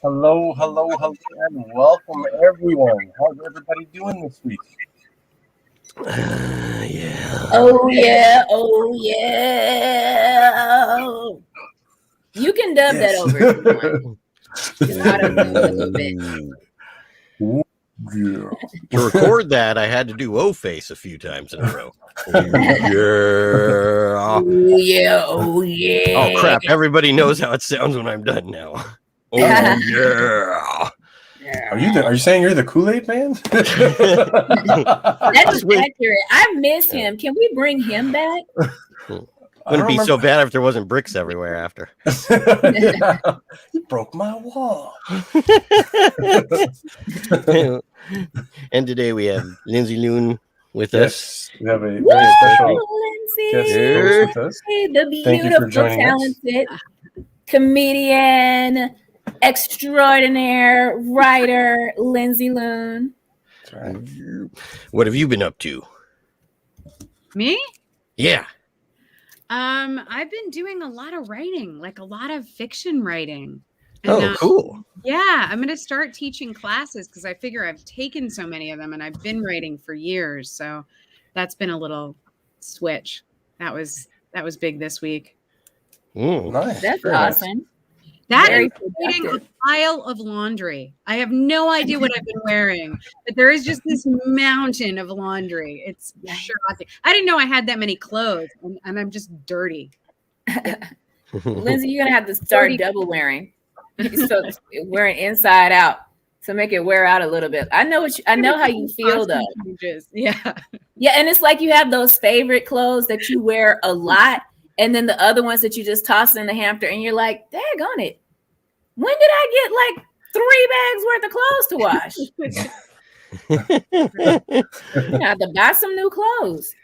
Hello, and welcome everyone. How's everybody doing this week? Yeah. Oh yeah, oh yeah. You can dub that over if you want. Just auto-tune it a little bit. Yeah. To record that, I had to do O-face a few times in a row. Yeah. Oh yeah, oh yeah. Oh crap! Everybody knows how it sounds when I'm done now. Oh yeah. Are you saying you're the Kool-Aid man? That is accurate. I miss him. Can we bring him back? Wouldn't be so bad if there wasn't bricks everywhere after. You broke my wall. And today we have Lindsay Loon with us. We have a very special Lindsay, guest host with us. the Thank you for beautiful, joining us. talented comedian extraordinaire writer, Lindsay Loon. That's right. What have you been up to? Me? Yeah. I've been doing a lot of writing, like a lot of fiction writing. And, Oh, cool. Yeah, I'm going to start teaching classes because I figure I've taken so many of them and I've been writing for years. So that's been a little switch. That was big this week. Nice. That's Very awesome. That Very is creating a pile of laundry. I have no idea what I've been wearing, but there is just this mountain of laundry. It's shocking. I didn't know I had that many clothes, and I'm just dirty. Lindsay, you're gonna have to start double wearing. So wearing inside out to make it wear out a little bit. I know how you feel though. Yeah. Yeah, and it's like you have those favorite clothes that you wear a lot, and then the other ones that you just toss in the hamper, and you're like, daggone it. When did I get like 3 bags worth of clothes to wash? I have to buy some new clothes.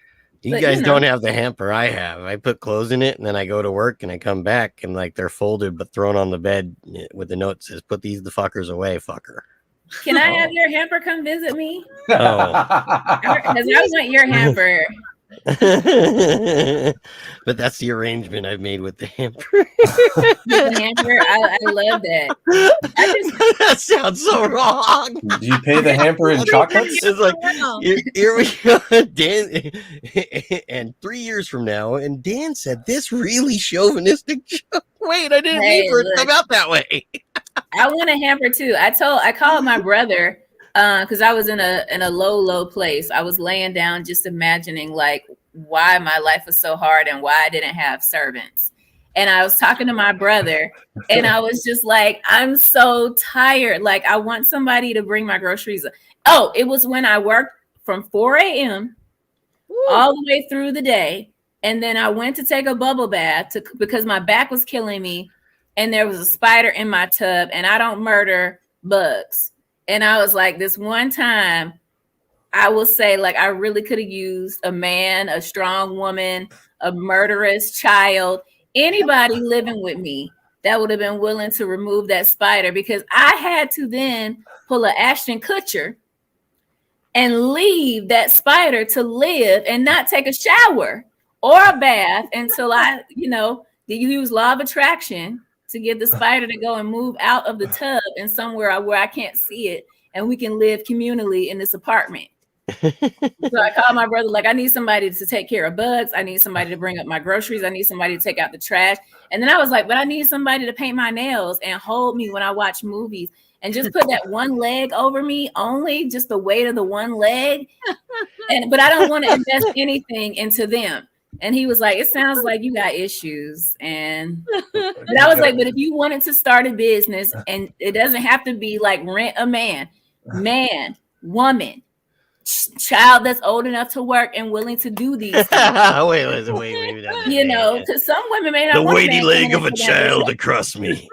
You guys don't have the hamper I have. I put clothes in it and then I go to work and I come back and like they're folded but thrown on the bed with the note says, "Put these the fuckers away, fucker." Can I have your hamper come visit me? Oh. Because I want your hamper. But that's the arrangement I've made with the hamper. The hamper, I love that. That sounds so wrong. Do you pay the hamper in chocolates? It's like here we go, Dan. And 3 years from now, and Dan said this really chauvinistic joke. Wait, I didn't mean for it to come out that way. I want a hamper too. I called my brother because I was in a low place. I was laying down just imagining like why my life was so hard and why I didn't have servants. And I was talking to my brother and I was just like, I'm so tired. Like I want somebody to bring my groceries. Oh, it was when I worked from 4 a.m. all the way through the day. And then I went to take a bubble bath because my back was killing me. And there was a spider in my tub and I don't murder bugs. And I was like, this one time, I will say, like, I really could have used a man, a strong woman, a murderous child, anybody living with me that would have been willing to remove that spider because I had to then pull an Ashton Kutcher and leave that spider to live and not take a shower or a bath until I, use law of attraction to get the spider to go and move out of the tub and somewhere where I can't see it and we can live communally in this apartment. So I called my brother, like, I need somebody to take care of bugs. I need somebody to bring up my groceries. I need somebody to take out the trash. And then I was like, but I need somebody to paint my nails and hold me when I watch movies and just put that one leg over me, only just the weight of the one leg. But I don't want to invest anything into them. And he was like, it sounds like you got issues. And I was like, but if you wanted to start a business and it doesn't have to be like rent a man, woman, child that's old enough to work and willing to do these things. wait. Because some women may not the want weighty a leg of a child across me.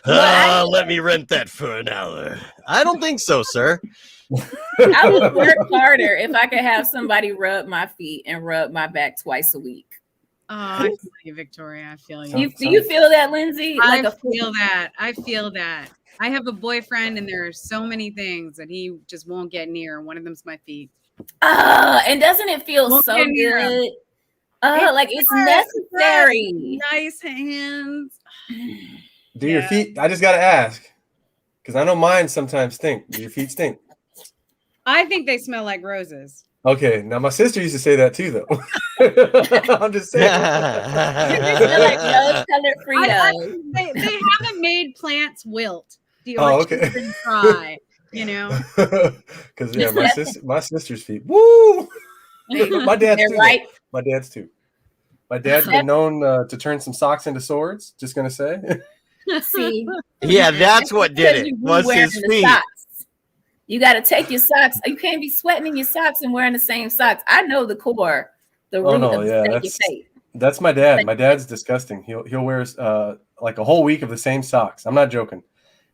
Let me rent that for an hour. I don't think so, sir. I would work harder if I could have somebody rub my feet and rub my back twice a week. Oh, I feel you, Victoria. I feel you. Do you feel that, Lindsay? I feel that. I have a boyfriend, and there are so many things that he just won't get near. One of them's my feet. And doesn't it feel so good? Like it's necessary. Nice hands. Do your feet? I just gotta ask because I know mine sometimes stink. Do your feet stink? I think they smell like roses. Okay, now my sister used to say that too, though. I'm just saying. They smell like rose-colored Fritos. They haven't made plants wilt. Okay. Try. You know, Because my sister's feet. Woo! My dad's They're too. right. My dad's too. My dad's been known to turn some socks into swords. Just gonna say. See, Yeah, that's what did it. You Was wearing his the feet. socks. You got to take your socks. You can't be sweating in your socks and wearing the same socks. I know the core, the root of your fate. That's my dad. My dad's disgusting. He'll wear like a whole week of the same socks. I'm not joking.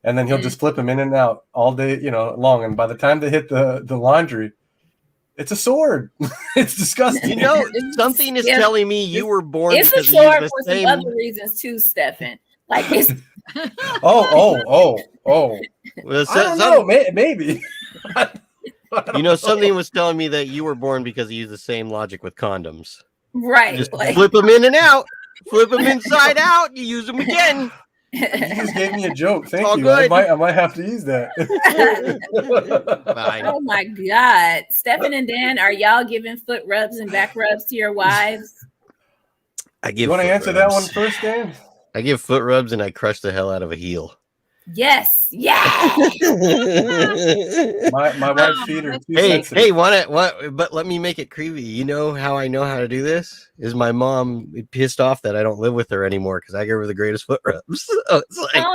And then he'll just flip them in and out all day, long. And by the time they hit the laundry, it's a sword. It's disgusting. Something is telling me you were born. It's a sword for some other reasons too, Stefan. Like it's. Oh. Well, I don't know. Maybe. Something was telling me that you were born because you use the same logic with condoms. Right. Just flip them in and out. Flip them inside out. You use them again. You just gave me a joke. Thank you. Good. I might have to use that. Oh my God. Stefan and Dan, are y'all giving foot rubs and back rubs to your wives? You want to answer that one first, Dan? I give foot rubs and I crush the hell out of a heel. Yes. Yeah. my wife's feet are too sensitive. Hey, but let me make it creepy. You know how I know how to do this? Is my mom pissed off that I don't live with her anymore because I give her the greatest foot rubs. So it's like...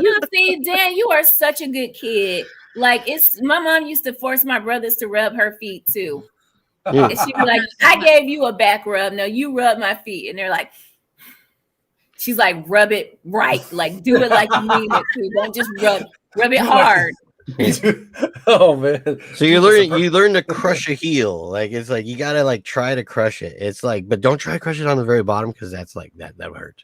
you see, Dan, you are such a good kid. Like my mom used to force my brothers to rub her feet too. And she'd be like, I gave you a back rub. No, you rub my feet. And they're like, she's like, rub it right. Like, do it like you mean it to. Don't just rub it hard. Oh man. So you learn to crush a heel. Like it's like you gotta like try to crush it. It's like, but don't try to crush it on the very bottom because that's like that would hurt.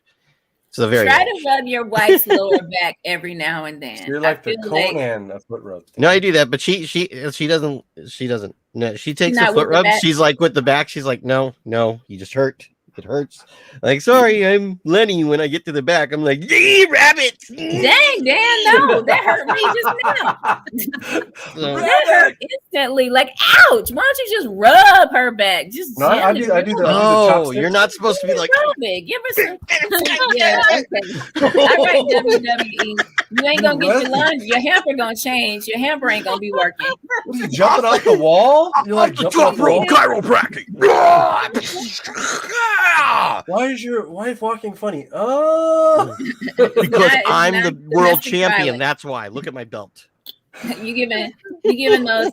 So the very try to rub your wife's lower back every now and then. You're like the Conan of foot rubs. No, I do that, but she doesn't. No, she takes the foot rubs. She's like with the back. She's like, no, you just hurt. It hurts. Like, sorry, I'm Lenny. When I get to the back, I'm like, rabbit. Dang, Dan, no, that hurt me just now. That hurt instantly. Like, ouch! Why don't you just rub her back? Just no, I do the. No, you're not supposed to be like. Give her some. Yeah, okay. All right, WWE. You ain't gonna get your laundry. Your hamper gonna change. Your hamper ain't gonna be working. What are you jumping off the wall? You're like jumping off the wall. Chiropractic. Why is your wife walking funny? Oh, because I'm the world champion. That's why. Look at my belt. You giving those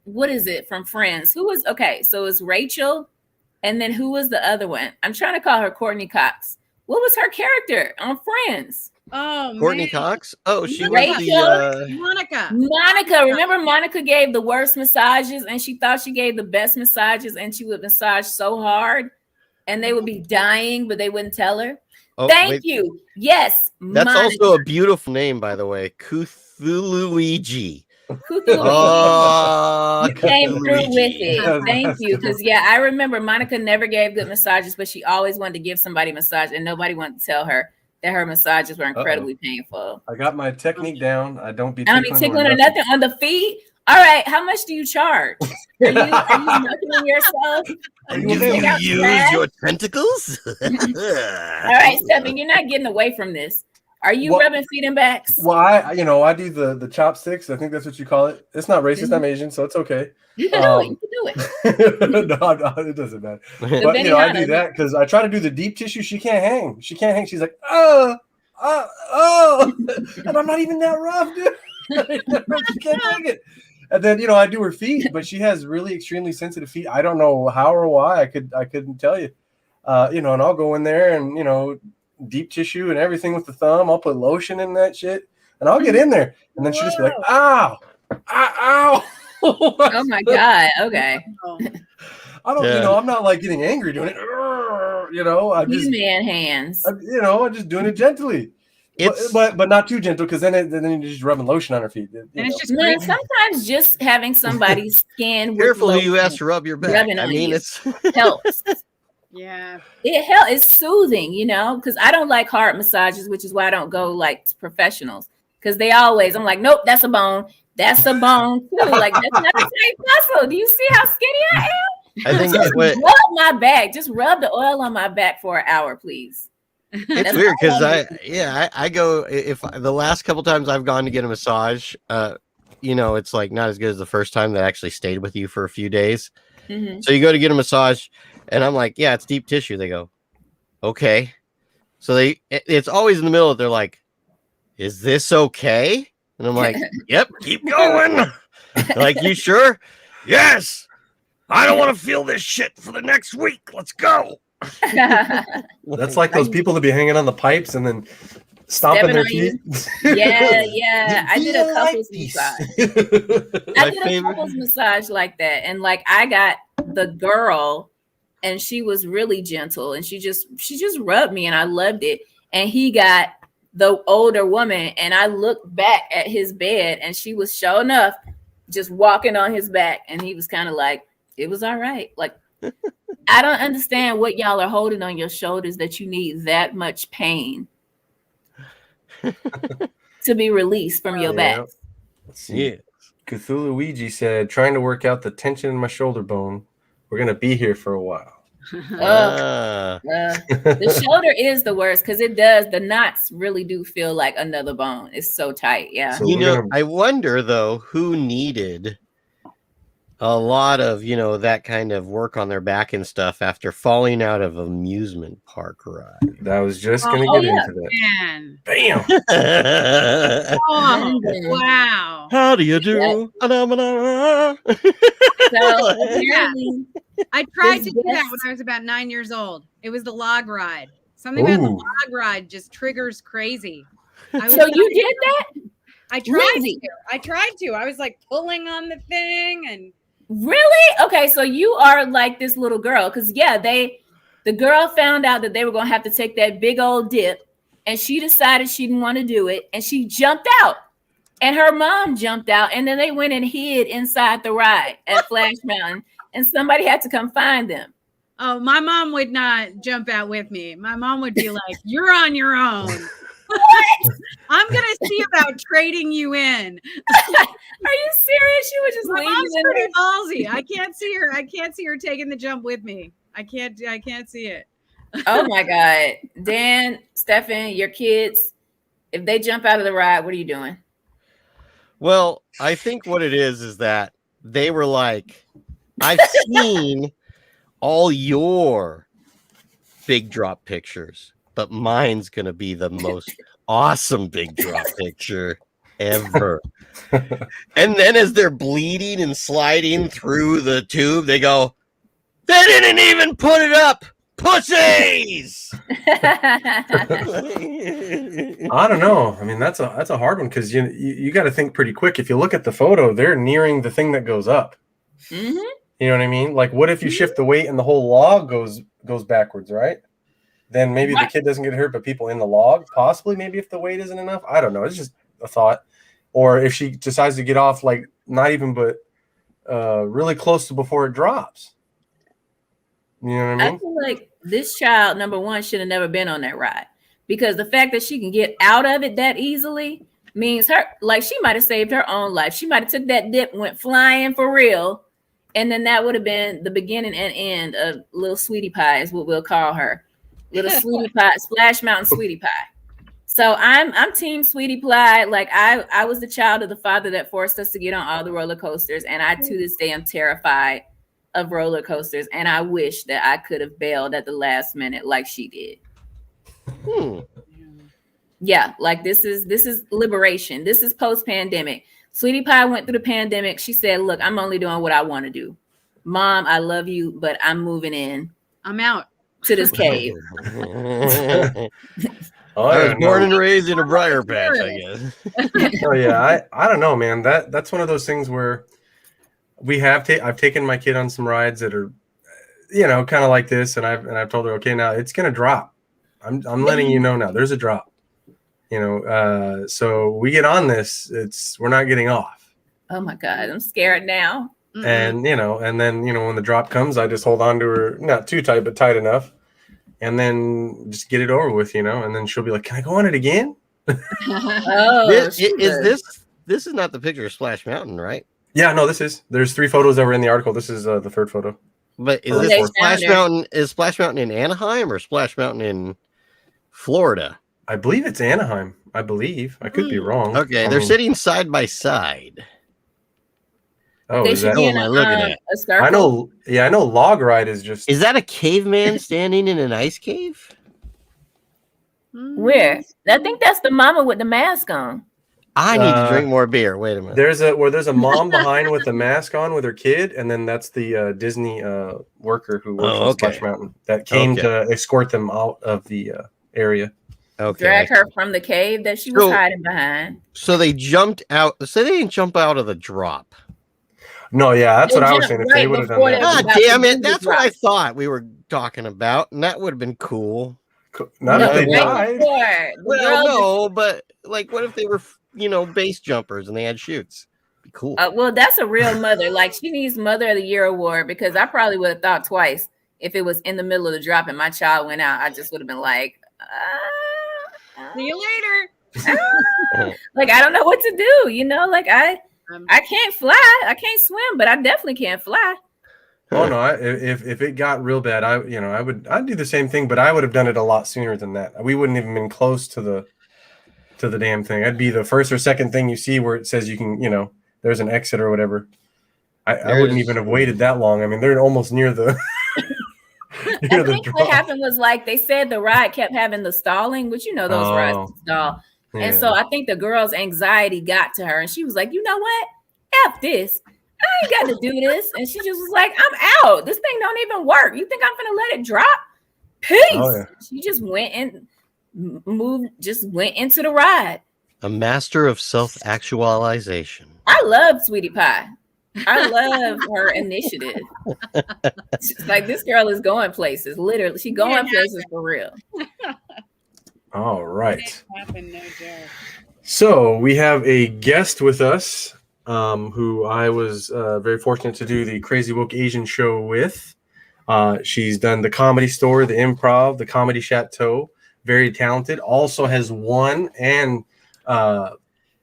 what is it from Friends? Who was okay? So it's Rachel, and then who was the other one? I'm trying to call her Courtney Cox. What was her character on Friends? Oh, Courtney man. Cox. Oh, she Rachel? was the Monica. Remember, Monica gave the worst massages, and she thought she gave the best massages, and she would massage so hard. And they would be dying, but they wouldn't tell her. Thank you. Yes. That's Monica. also a beautiful name, by the way. Cthulhuigi. You came through with it. Thank you. Because, I remember Monica never gave good massages, but she always wanted to give somebody a massage, and nobody wanted to tell her that her massages were incredibly painful. I got my technique down. I don't be tickling or nothing on the feet. All right, how much do you charge? Are you marketing yourself? Do you use your tentacles? All right, Stefan, you're not getting away from this. Are you rubbing feet and backs? Well, I do the chopsticks. I think that's what you call it. It's not racist. I'm Asian, so it's okay. You can do it. You can do it. No, it doesn't matter. But I do that because I try to do the deep tissue. She can't hang. She's like, oh, and I'm not even that rough, dude. She can't take it. And then I do her feet, but she has really extremely sensitive feet. I don't know how or why. I couldn't tell you. And I'll go in there and deep tissue and everything with the thumb. I'll put lotion in that shit, and I'll get in there, and then she'll just be like, ow, ow. Oh my God. Okay. I don't. I'm not like getting angry doing it. I just man hands. I'm just doing it gently. But not too gentle because then you're just rubbing lotion on her feet. It's just sometimes just having somebody's skin. Careful who you ask to rub your back. I mean, it helps. Yeah, it's soothing, because I don't like hard massages, which is why I don't go like to professionals because I'm like, nope, that's a bone. That's a bone too. Like that's not the same muscle. Do you see how skinny I am? I think just rub my back. Just rub the oil on my back for an hour, please. It's weird because I go if the last couple times I've gone to get a massage, it's like not as good as the first time that I actually stayed with you for a few days. Mm-hmm. So you go to get a massage, and I'm like, yeah, it's deep tissue. They go, okay. So it's always in the middle. They're like, is this okay? And I'm like, yep, keep going. Like, you sure? Yes. I don't want to feel this shit for the next week. Let's go. That's like those people that be hanging on the pipes and then stomping their feet. Yeah. I did a couples massage. I did a couples massage like that. And like I got the girl and she was really gentle and she just rubbed me and I loved it. And he got the older woman and I looked back at his bed and she was sure enough just walking on his back and he was kind of like, it was all right. Like, I don't understand what y'all are holding on your shoulders that you need that much pain to be released from your back. Let's see. Yeah. Cthulhu Ouija said, trying to work out the tension in my shoulder bone. We're going to be here for a while. The shoulder is the worst because the knots really do feel like another bone. It's so tight. Yeah. So I wonder though, who needed a lot of, that kind of work on their back and stuff after falling out of amusement park ride. That was just going to get into that. Man. Bam. Oh, wow. How do you do? So apparently, I tried to do that when I was about 9 years old. It was the log ride. Something about the log ride just triggers crazy. So you did that? I tried to. I was like pulling on the thing and really? Okay, so you are like this little girl because the girl found out that they were gonna have to take that big old dip, and she decided she didn't want to do it, and she jumped out, and her mom jumped out, and then they went and hid inside the ride at Flash Mountain, and somebody had to come find them. Oh, my mom would not jump out with me. My mom would be like, "You're on your own." What? I'm gonna see about trading you in. Are you serious? She was just my mom's pretty ballsy. I can't see her taking the jump with me. I can't see it. Oh my God. Dan, Stefan, your kids, if they jump out of the ride, what are you doing? Well, I think what it is that they were like, I've seen all your big drop pictures, but mine's going to be the most awesome big drop picture ever. And then as they're bleeding and sliding through the tube, they go, they didn't even put it up. Pussies. I don't know. I mean, that's a hard one because you got to think pretty quick. If you look at the photo, they're nearing the thing that goes up. Mm-hmm. You know what I mean? Like, what if you shift the weight and the whole log goes backwards, right? Then maybe the kid doesn't get hurt, but people in the log, possibly, maybe if the weight isn't enough. I don't know. It's just a thought. Or if she decides to get off, like, not even, but really close to before it drops. You know what I mean? I feel like this child, number one, should have never been on that ride because the fact that she can get out of it that easily means she might have saved her own life. She might have took that dip and went flying for real. And then that would have been the beginning and end of little sweetie pie is what we'll call her. Little sweetie pie, Splash Mountain sweetie pie. So I'm team sweetie pie. Like I was the child of the father that forced us to get on all the roller coasters. And I, to this day, am terrified of roller coasters. And I wish that I could have bailed at the last minute like she did. Yeah, like this is liberation. This is post-pandemic. Sweetie Pie went through the pandemic. She said, look, I'm only doing what I want to do. Mom, I love you, but I'm moving in. I'm out to this cave. I was born and raised in a briar patch, I guess. Oh yeah, I don't know, man. That's one of those things where I've taken my kid on some rides that are, kind of like this, and I've told her, okay, now it's gonna drop. I'm letting you know now. There's a drop. So we get on this. We're not getting off. Oh my God, I'm scared now. And and then when the drop comes, I just hold on to her, not too tight, but tight enough, and then just get it over with, and then she'll be like, "Can I go on it again?" This is not the picture of Splash Mountain, right? Yeah, no, there's 3 photos that were in the article. This is the 3rd photo. But is Splash Mountain in Anaheim or Splash Mountain in Florida. I believe it's Anaheim. I believe. I could be wrong. Okay, they're sitting side by side. Oh, They is should that be Who in am I looking at? a circle. I know. Yeah, I know. Log ride is just. Is that a caveman standing in an ice cave? Where? I think that's the mama with the mask on. I need to drink more beer. Wait a minute. There's a mom behind with the mask on with her kid, and then that's the Disney worker who works in Splash Mountain that came to escort them out of the area. Okay. Drag her from the cave that she was hiding behind. So they jumped out. So they didn't jump out of the drop. No, yeah, that's what I was saying. If they would have done that. God damn it. That's what I thought we were talking about. And that would have been cool. Not if they died. Well, no, but like, what if they were, base jumpers and they had chutes? Be cool. Well, that's a real mother. Like, she needs Mother of the Year award, because I probably would have thought twice if it was in the middle of the drop and my child went out. I just would have been like, see you later. Like, I don't know what to do. Like I can't fly. I can't swim, but I definitely can't fly. Oh no! If it got real bad, I'd do the same thing, but I would have done it a lot sooner than that. We wouldn't even been close to the damn thing. I'd be the first or second thing you see where it says you can, there's an exit or whatever. I wouldn't even have waited that long. I mean, they're almost near the. I think what happened was, like, they said the ride kept having the stalling, which those rides stall. Yeah. And so I think the girl's anxiety got to her, and she was like, you know what? F this. I ain't got to do this. And she just was like, I'm out. This thing don't even work. You think I'm gonna let it drop? Peace. Oh, yeah. She just went and went into the ride. A master of self-actualization. I love Sweetie Pie. I love her initiative. Like, this girl is going places. Literally, she's going places for real. All right. So we have a guest with us, who I was very fortunate to do the Crazy Woke Asian show with. She's done the Comedy Store, the Improv, the Comedy Chateau. Very talented. Also has won and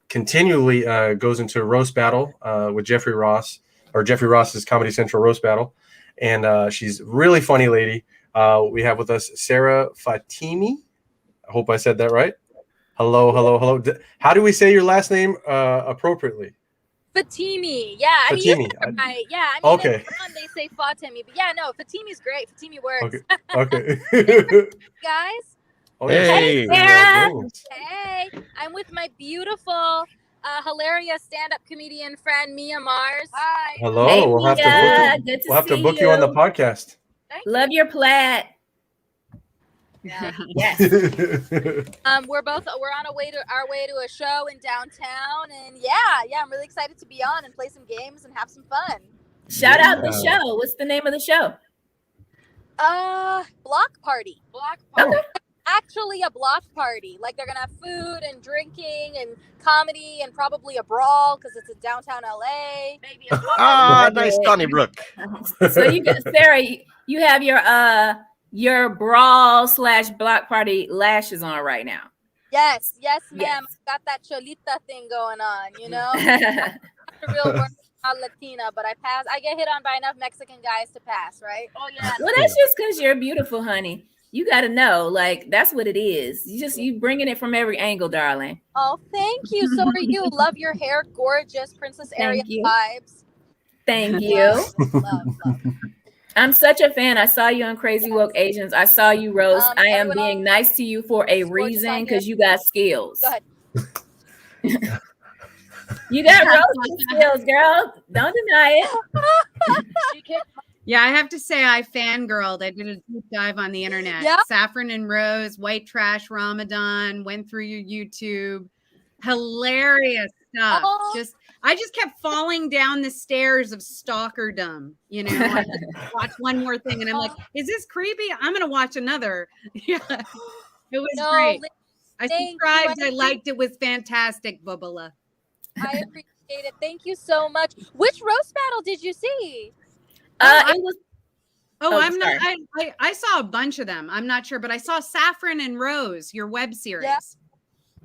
continually goes into roast battle with Jeffrey Ross, or Jeffrey Ross's Comedy Central roast battle. And she's a really funny lady. We have with us Sarah Fatemi. I hope I said that right. Hello. How do we say your last name appropriately? Fatemi. Yeah. Fatemi. Okay. They say Fatemi, but yeah, no, Fatemi's great. Fatemi works. Okay. Guys. Oh, hey, Sarah. Hey, I'm with my beautiful, hilarious stand-up comedian friend Mia Mars. Hi. Hello. Hey, we'll have to book you on the podcast. Love your plaid. Yeah. Yes. We're on our way to a show in downtown, and yeah, I'm really excited to be on and play some games and have some fun. Shout out the show. What's the name of the show? Block Party. Okay. Actually a block party. Like, they're gonna have food and drinking and comedy and probably a brawl because it's in downtown LA. Maybe nice Donnybrook. So Sarah, you have your brawl / block party lashes on right now. Yes, ma'am. Got that Cholita thing going on, I'm a real word, not Latina, but I pass. I get hit on by enough Mexican guys to pass, right? Oh yeah. Well, that's just because you're beautiful, honey. You got to know, like, that's what it is. You bringing it from every angle, darling. Oh, thank you. So are you. Love your hair. Gorgeous. Princess Area vibes. Thank you. Love. I'm such a fan. I saw you on Crazy Woke Asians. I saw you roast. I am being nice to you for a reason, because you got skills. Go ahead. You got roasting skills, girl. Don't deny it. Yeah, I have to say I fangirled. I did a deep dive on the internet. Yeah. Saffron and Rose, White Trash Ramadan, went through your YouTube. Hilarious stuff. I just kept falling down the stairs of stalkerdom. I watch one more thing and I'm like, is this creepy? I'm gonna watch another. Yeah. It was great. I subscribed. I liked it. It was fantastic, Bubala. I appreciate it. Thank you so much. Which roast battle did you see? It was. I'm not. I saw a bunch of them. I'm not sure, but I saw Saffron and Rose, your web series. Yeah.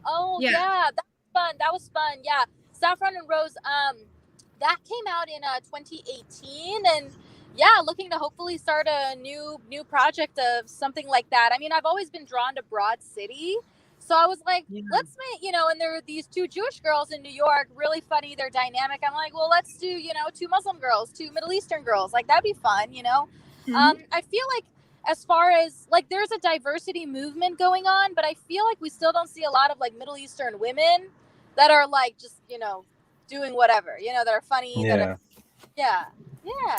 Oh yeah, that was fun. Yeah, Saffron and Rose. That came out in 2018, and looking to hopefully start a new project of something like that. I mean, I've always been drawn to Broad City. So I was like, let's make, and there are these 2 Jewish girls in New York, really funny, they're dynamic. I'm like, well, let's do, 2 Muslim girls, 2 Middle Eastern girls. Like, that'd be fun, I feel like as far as, like, there's a diversity movement going on, but I feel like we still don't see a lot of, like, Middle Eastern women that are, like, just, doing whatever, that are funny, that are,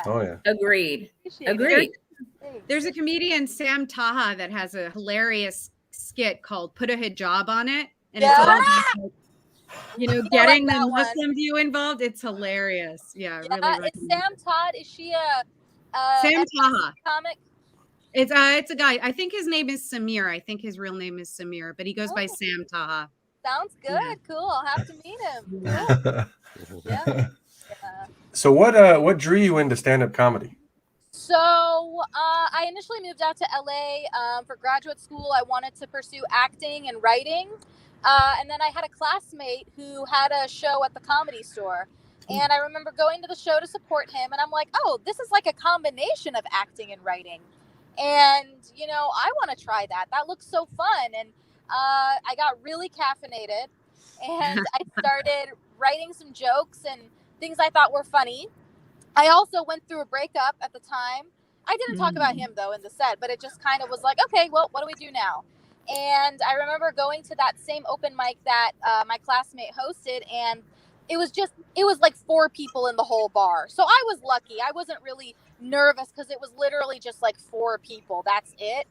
Oh, yeah. Agreed. There's a comedian, Sam Taha, that has a hilarious skit called "Put a Hijab on It," and it's all about, getting the Muslim view involved. It's hilarious. Yeah, really. It's Sam Todd. Is she a Sam Taha comic? It's a guy. I think his name is Samir. I think his real name is Samir, but he goes by Sam Taha. Sounds good. Yeah. Cool. I'll have to meet him. Cool. Yeah. So what drew you into stand-up comedy? So I initially moved out to LA for graduate school. I wanted to pursue acting and writing. And then I had a classmate who had a show at the Comedy Store. And I remember going to the show to support him. And I'm like, oh, this is like a combination of acting and writing. And, I want to try that. That looks so fun. And I got really caffeinated. And I started writing some jokes and things I thought were funny. I also went through a breakup at the time. I didn't talk about him, though, in the set. But it just kind of was like, okay, well, what do we do now? And I remember going to that same open mic that my classmate hosted, and it was like 4 people in the whole bar. So I was lucky. I wasn't really nervous because it was literally just like 4 people. That's it.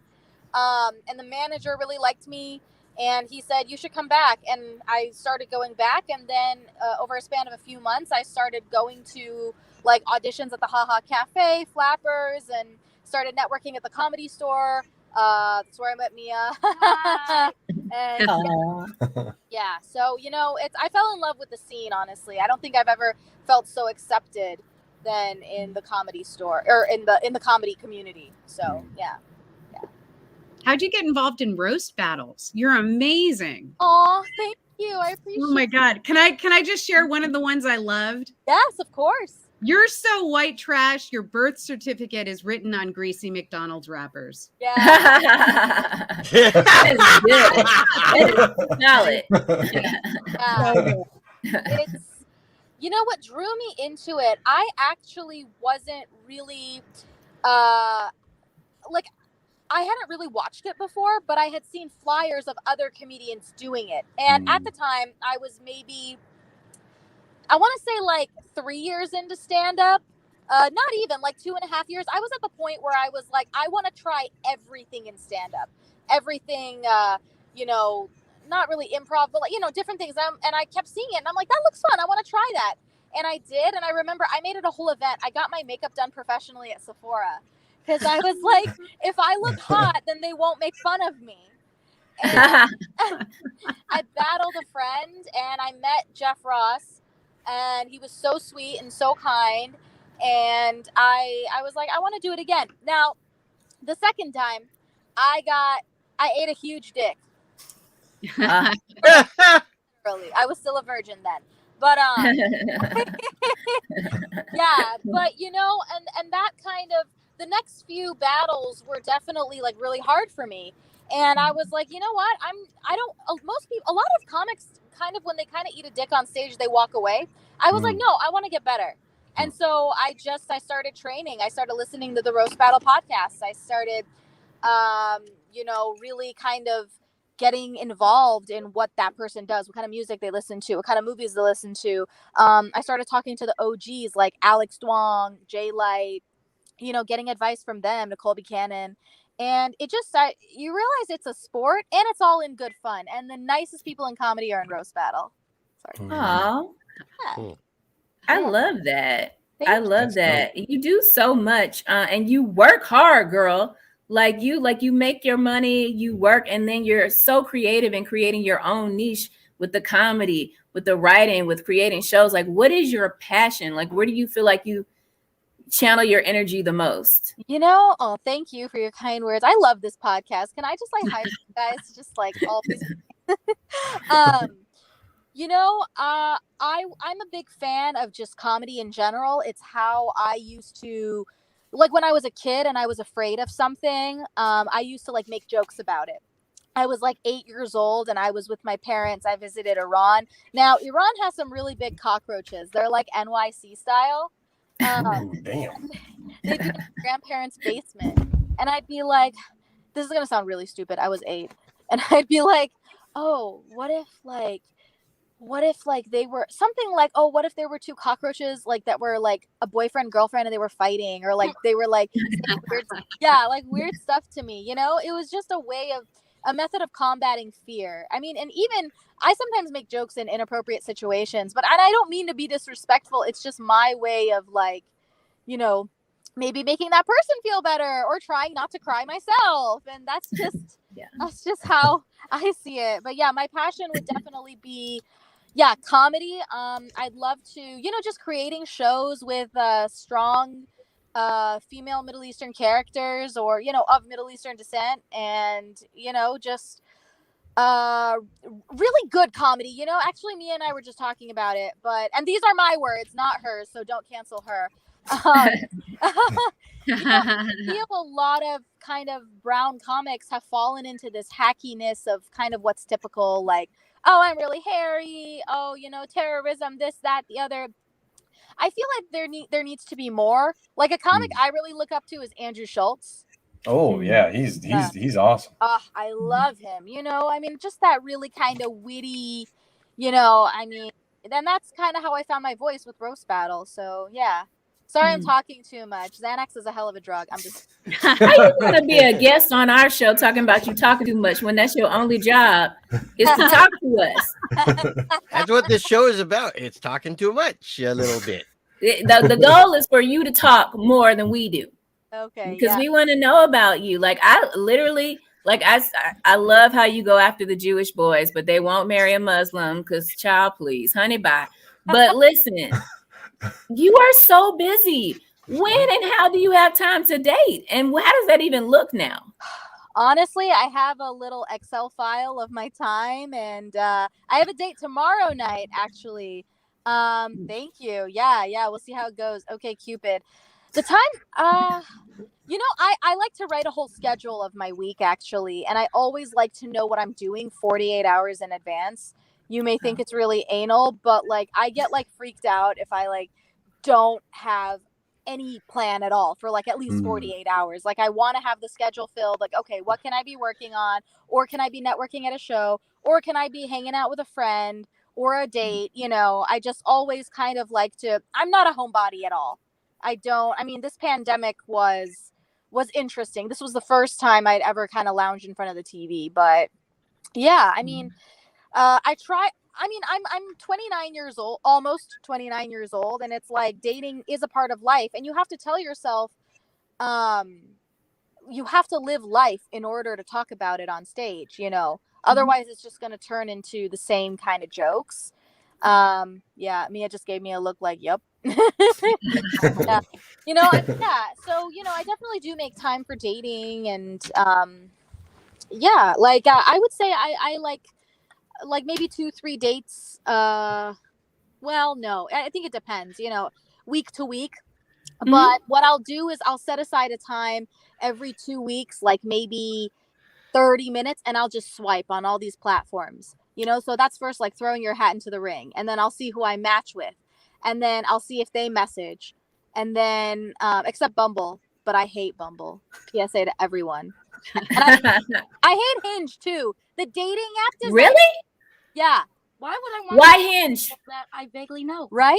And the manager really liked me, and he said, you should come back. And I started going back. And then over a span of a few months, I started going to like auditions at the Haha Cafe, Flappers, and started networking at the Comedy Store. That's where I met Mia. And so I fell in love with the scene. Honestly, I don't think I've ever felt so accepted than in the Comedy Store or in the comedy community. So yeah. How'd you get involved in roast battles? You're amazing. Oh, thank you. I appreciate it. Oh my God. Can I just share one of the ones I loved? Yes, of course. You're so white trash. Your birth certificate is written on greasy McDonald's wrappers. Yeah. That is good. Solid. It's, what drew me into it? I actually wasn't really, I hadn't really watched it before, but I had seen flyers of other comedians doing it. And at the time, I was maybe, I want to say like 3 years into stand-up. Not even, like 2.5 years. I was at the point where I was like, I want to try everything in stand-up. Everything, not really improv, but like, different things. And I kept seeing it, and I'm like, that looks fun. I want to try that. And I did. And I remember I made it a whole event. I got my makeup done professionally at Sephora. Because I was like, if I look hot, then they won't make fun of me. And I battled a friend, and I met Jeff Ross, and he was so sweet and so kind. And I was like, I want to do it again. Now, the second time, I ate a huge dick. Really, I was still a virgin then. But yeah, but and that kind of, the next few battles were definitely like really hard for me. And I was like, you know what? A lot of comics kind of, when they kind of eat a dick on stage, they walk away. I was like, no, I want to get better. And so I started training. I started listening to the Roast Battle podcasts. I started, really kind of getting involved in what that person does, what kind of music they listen to, what kind of movies they listen to. I started talking to the OGs like Alex Duong, Jay Light, getting advice from them, Nicole Buchanan. And it just, you realize it's a sport and it's all in good fun. And the nicest people in comedy are in Roast Battle. Sorry. Oh, Cool. I love that. I love that. Cool. You do so much and you work hard, girl. Like you make your money, you work, and then you're so creative in creating your own niche with the comedy, with the writing, with creating shows. Like, what is your passion? Like, where do you feel like you channel your energy the most? Oh, thank you for your kind words. I love this podcast. Can I just like hi you guys, just like always? I'm a big fan of just comedy in general. It's how I used to like when I was a kid and I was afraid of something, I used to like make jokes about it. I was like 8 years old and I was with my parents. I visited Iran. Now, Iran has some really big cockroaches. They're like NYC style. Ooh, damn. They'd be in my grandparents' basement. And I'd be like, this is going to sound really stupid. I was 8. And I'd be like, oh, what if they were something like, oh, what if there were two cockroaches like that were like a boyfriend girlfriend and they were fighting, or like they were like weird, like weird stuff to me, you know? It was just a method of combating fear. I mean, and even I sometimes make jokes in inappropriate situations, but I don't mean to be disrespectful. It's just my way of like, you know, maybe making that person feel better or trying not to cry myself. And that's just that's just how I see it. But yeah, my passion would definitely be comedy. I'd love to, you know, just creating shows with strong female Middle Eastern characters, or, you know, of Middle Eastern descent, and, you know, just really good comedy. You know, actually Mia and I were just talking about it, and these are my words, not hers, so don't cancel her. You know, I feel a lot of kind of brown comics have fallen into this hackiness of kind of what's typical, like, oh, I'm really hairy, oh, you know, terrorism, this, that, the other. I feel like there needs to be more. Like a comic I really look up to is Andrew Schultz. Oh yeah, he's awesome. I love him. You know, I mean, just that really kind of witty, you know, I mean, then that's kind of how I found my voice with Roast Battle. So yeah. Sorry, I'm talking too much. Xanax is a hell of a drug. I'm just. How you want to be a guest on our show talking about you talking too much when that's your only job is to talk to us? That's what this show is about. It's talking too much a little bit. The goal is for you to talk more than we do. Okay. Because we want to know about you. Like I literally, like I love how you go after the Jewish boys, but they won't marry a Muslim because child, please, honey, bye. But listen. You are so busy. When and how do you have time to date? And how does that even look now? Honestly, I have a little Excel file of my time, and I have a date tomorrow night, actually. Thank you. Yeah, we'll see how it goes. Okay, Cupid. The time, you know, I like to write a whole schedule of my week, actually, and I always like to know what I'm doing 48 hours in advance. You may think it's really anal, but like I get like freaked out if I like don't have any plan at all for like at least 48 hours. Like I want to have the schedule filled. Like, okay, what can I be working on? Or can I be networking at a show? Or can I be hanging out with a friend or a date? You know, I just always kind of like to, I'm not a homebody at all. I mean, this pandemic was interesting. This was the first time I'd ever kind of lounged in front of the TV, but yeah, I mean, I'm 29 years old, almost 29 years old. And it's like dating is a part of life. And you have to tell yourself, you have to live life in order to talk about it on stage, you know, otherwise it's just going to turn into the same kind of jokes. Mia just gave me a look like, yep. Yeah. You know, so, you know, I definitely do make time for dating, and, like, I would say I like maybe 2-3 dates. Well, no, I think it depends, you know, week to week. But what I'll do is I'll set aside a time every 2 weeks, like maybe 30 minutes, and I'll just swipe on all these platforms, you know? So that's first like throwing your hat into the ring, and then I'll see who I match with, and then I'll see if they message, and then except Bumble, but I hate Bumble. PSA to everyone. And I hate Hinge too. The dating app. Really? Yeah. Why would I want Why Hinge? That I vaguely know. Right?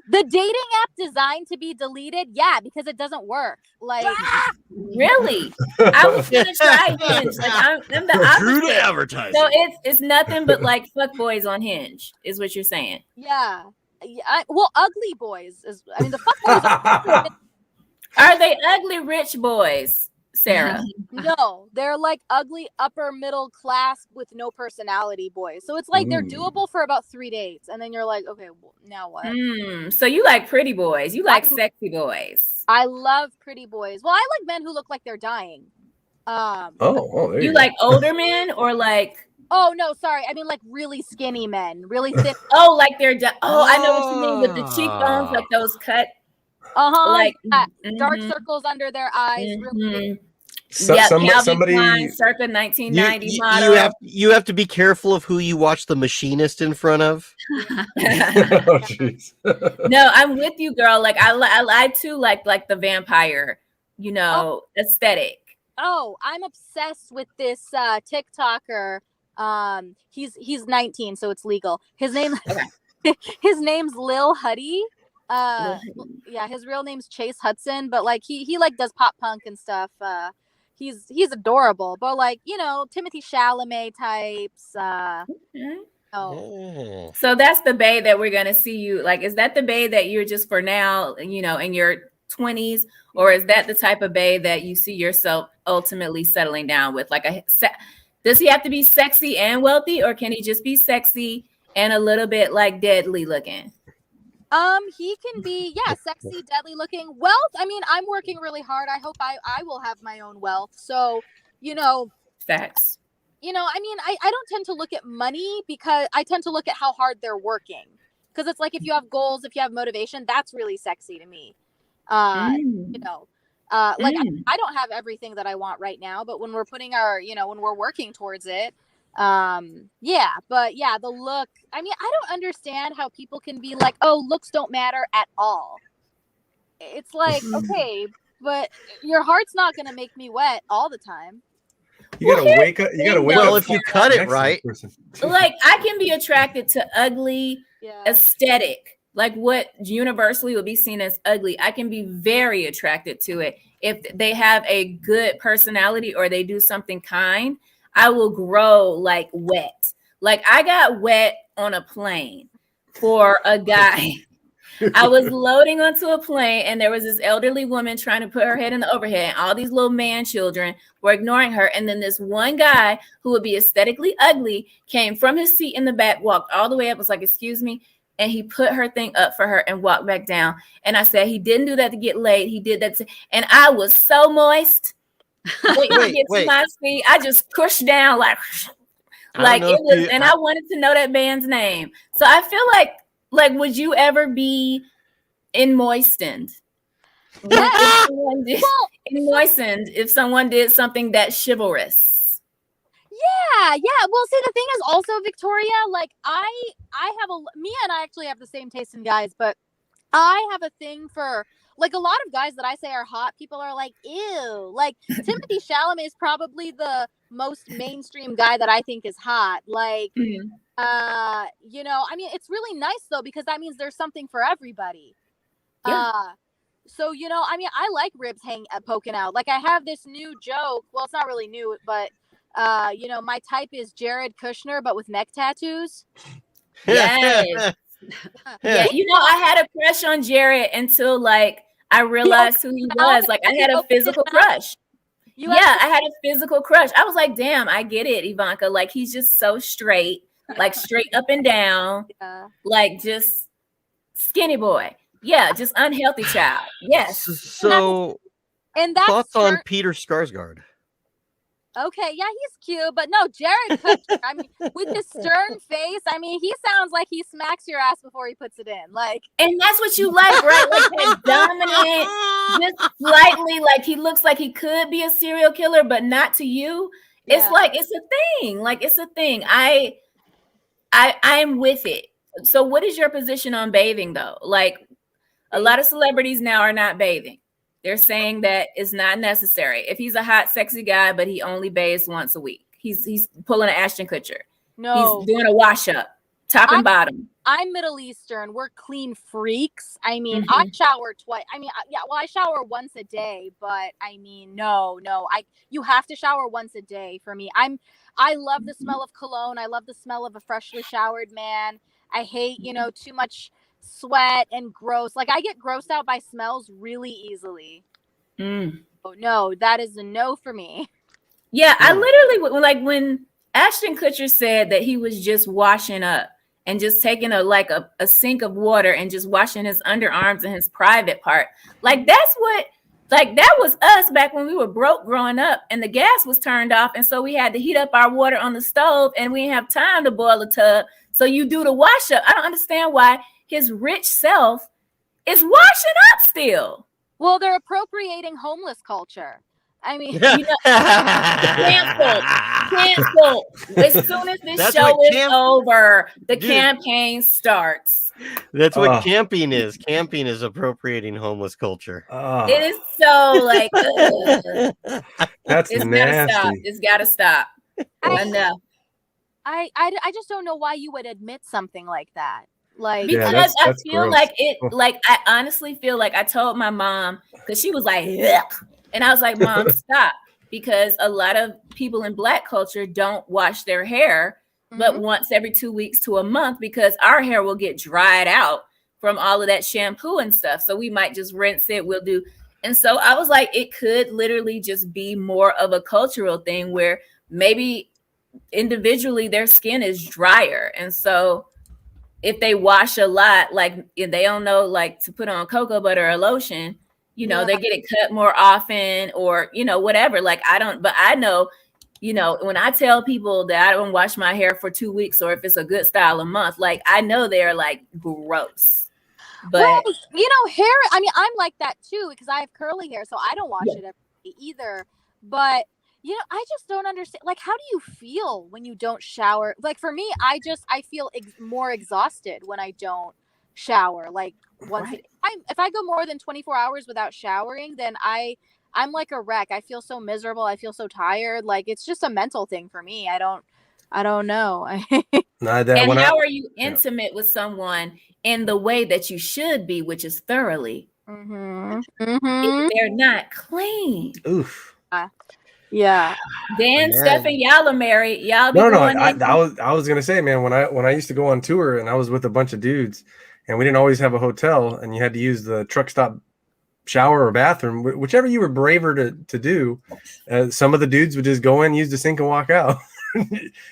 The dating app designed to be deleted? Yeah, because it doesn't work. Like, really? I was gonna try Hinge. Like I'm the True to opposite. advertising. So it's nothing but like fuck boys on Hinge, is what you're saying. Yeah. Well, ugly boys is. I mean, the fuck boys Are they ugly rich boys, Sarah? No, they're like ugly upper middle class with no personality boys. So it's like they're doable for about 3 dates, and then you're like, okay, well, now what? So you like pretty boys? You like sexy boys? I love pretty boys. Well, I like men who look like they're dying. There you go. like older men or like? Oh no, sorry. I mean like really skinny men, really thin. Oh, like they're. I know what you mean with the cheekbones, like those cut. Like dark circles under their eyes. Really. Calvin Somebody Klein, circa 1990 model. You have to be careful of who you watch The Machinist in front of. Oh, jeez. No, I'm with you, girl. Like I too like the vampire, aesthetic. Oh, I'm obsessed with this TikToker. He's 19, so it's legal. His name his name's Lil Huddy. Yeah, his real name's Chase Hudson, but like he like does pop punk and stuff. He's adorable, but like, Timothy Chalamet types. So that's the bae that we're gonna see you. Like, is that the bae that you're just for now, in your 20s, or is that the type of bae that you see yourself ultimately settling down with? Like, does he have to be sexy and wealthy, or can he just be sexy and a little bit like deadly looking? He can be, sexy, deadly looking. Wealth, I mean, I'm working really hard. I hope I will have my own wealth. So, Facts. I mean, I don't tend to look at money, because I tend to look at how hard they're working. Because it's like, if you have goals, if you have motivation, that's really sexy to me. I don't have everything that I want right now, but when we're putting when we're working towards it, the look, I mean, I don't understand how people can be like, oh, looks don't matter at all. It's like, okay, but your heart's not going to make me wet all the time. You gotta wake up. Well, if you cut it right. Like, I can be attracted to ugly aesthetic, like what universally would be seen as ugly. I can be very attracted to it if they have a good personality or they do something kind. I will grow like wet. Like, I got wet on a plane for a guy. I was loading onto a plane, and there was this elderly woman trying to put her head in the overhead, and all these little man children were ignoring her. And then this one guy who would be aesthetically ugly came from his seat in the back, walked all the way up, was like, excuse me. And he put her thing up for her and walked back down. And I said, he didn't do that to get laid. He did that and I was so moist. Wait. My seat, I just pushed down like it was, and I wanted to know that band's name. So I feel like would you ever be moistened? If someone did something that chivalrous. Yeah. Well, see, the thing is also, Victoria, like me and I actually have the same taste in guys, but I have a thing for, like, a lot of guys that I say are hot, people are like, ew. Like, Timothy Chalamet is probably the most mainstream guy that I think is hot. Like, I mean, it's really nice though, because that means there's something for everybody. Yeah. So, I mean, I like ribs poking out. Like, I have this new joke. Well, it's not really new, but my type is Jared Kushner, but with neck tattoos. Yes. Yeah, I had a crush on Jared until like I realized who he was. Like, I had a physical crush. I had a physical crush. I was like, damn, I get it, Ivanka. Like, he's just so straight, like straight up and down, like just skinny boy. Yeah, just unhealthy child. Yes. So, and that's thoughts on Peter Skarsgård? Okay, yeah, he's cute, but no, Jared Kushner, I mean, with his stern face, I mean, he sounds like he smacks your ass before he puts it in. Like, and that's what you like, right? Like that dominant, just slightly, like he looks like he could be a serial killer, but not to you. It's like, it's a thing. Like, it's a thing. I'm with it. So what is your position on bathing though? Like, a lot of celebrities now are not bathing. They're saying that it's not necessary. If he's a hot, sexy guy, but he only bathes once a week, he's pulling an Ashton Kutcher. No, he's doing a wash up, top and bottom. I'm Middle Eastern. We're clean freaks. I mean, I shower twice. I mean, I shower once a day, but I mean, no, you have to shower once a day for me. I love the smell of cologne. I love the smell of a freshly showered man. I hate, too much sweat and gross. Like, I get grossed out by smells really easily. Oh no, that is a no for me. Yeah, I literally, like, when Ashton Kutcher said that he was just washing up and just taking a sink of water and just washing his underarms and his private part, like, that's what, like, that was us back when we were broke growing up and the gas was turned off, and so we had to heat up our water on the stove and we didn't have time to boil a tub, so you do the wash up. I don't understand why his rich self It's washing up still. Well, they're appropriating homeless culture. I mean, cancel. As soon as this show is over, the campaign starts. That's what camping is. Camping is appropriating homeless culture. It is so like that's it's nasty. It's gotta stop. Enough. I just don't know why you would admit something like that. Like, because I feel gross. Like it, like I honestly feel like I told my mom because she was like, yuck. And I was like, Mom, stop. Because a lot of people in Black culture don't wash their hair, but once every 2 weeks to a month, because our hair will get dried out from all of that shampoo and stuff. So we might just rinse it. We'll do. And so I was like, it could literally just be more of a cultural thing where maybe individually their skin is drier. And so if they wash a lot, like if they don't know, like to put on cocoa butter or lotion, you know, they get it cut more often or, you know, whatever. Like but I know, you know, when I tell people that I don't wash my hair for 2 weeks or if it's a good style a month, like I know they're like gross. But well, you know, hair, I mean, I'm like that too because I have curly hair, so I don't wash it every day either. But you know, I just don't understand. Like, how do you feel when you don't shower? Like for me, I feel more exhausted when I don't shower. Like if I go more than 24 hours without showering, then I'm like a wreck. I feel so miserable. I feel so tired. Like it's just a mental thing for me. I don't know. And how are you intimate with someone in the way that you should be, which is thoroughly? If they're not clean. Oof. Yeah. Dan, Steph, and y'all are married. Y'all be I was gonna say, man, when I used to go on tour and I was with a bunch of dudes and we didn't always have a hotel and you had to use the truck stop shower or bathroom, whichever you were braver to do. Some of the dudes would just go in, use the sink, and walk out.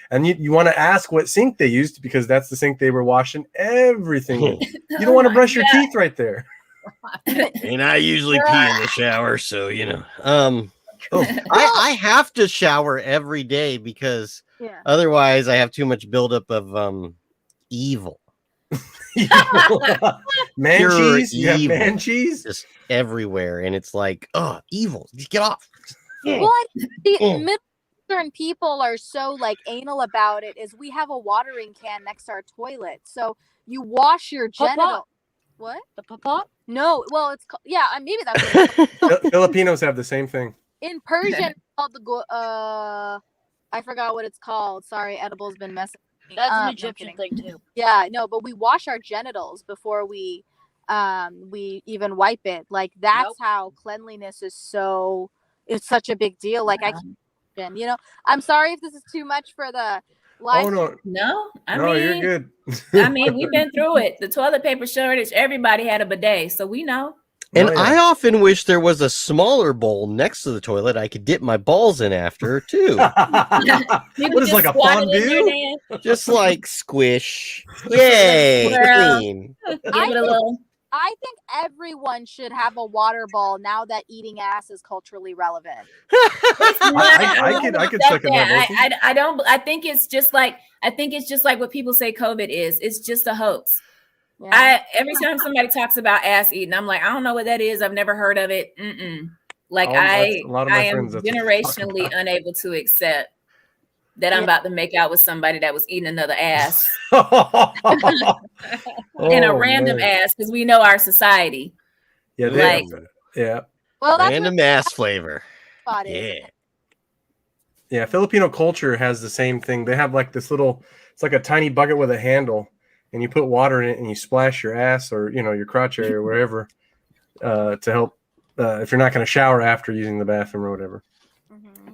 And you want to ask what sink they used because that's the sink they were washing everything in. You don't want to brush your teeth right there. And I usually pee in the shower, so you know. I have to shower every day because otherwise I have too much buildup of evil. Man cheese? You have man cheese? Just everywhere. And it's like, evil. Just get off. Well, the Midwestern people are so like anal about it is we have a watering can next to our toilet. So you wash your genital. What? The papa? No. Well, it's called, maybe that's what it's called. Filipinos have the same thing. In Persian, it's called I forgot what it's called. Sorry, Edible's been messing. That's an Egyptian thing too. Yeah, no, but we wash our genitals before we even wipe it. Like that's how cleanliness is it's such a big deal. Like I can't, you know, I'm sorry if this is too much for the live. Oh no, I mean, you're good. I mean, we've been through it. The toilet paper shortage, everybody had a bidet, so we know. And I often wish there was a smaller bowl next to the toilet I could dip my balls in after, too. What is like a fondue? Just like squish. Yay, clean. Give it a little. I think everyone should have a water ball now that eating ass is culturally relevant. I could second that. I think it's just like what people say COVID is. It's just a hoax. Yeah. Every time somebody talks about ass eating, I'm like, I don't know what that is. I've never heard of it. Like I am generationally unable to accept that I'm about to make out with somebody that was eating another ass and a random ass because we know our society. Yeah, Well, that's random ass flavor. Yeah. Filipino culture has the same thing. They have like this little. It's like a tiny bucket with a handle. And you put water in it and you splash your ass or, you know, your crotch area or wherever to help if you're not going to shower after using the bathroom or whatever.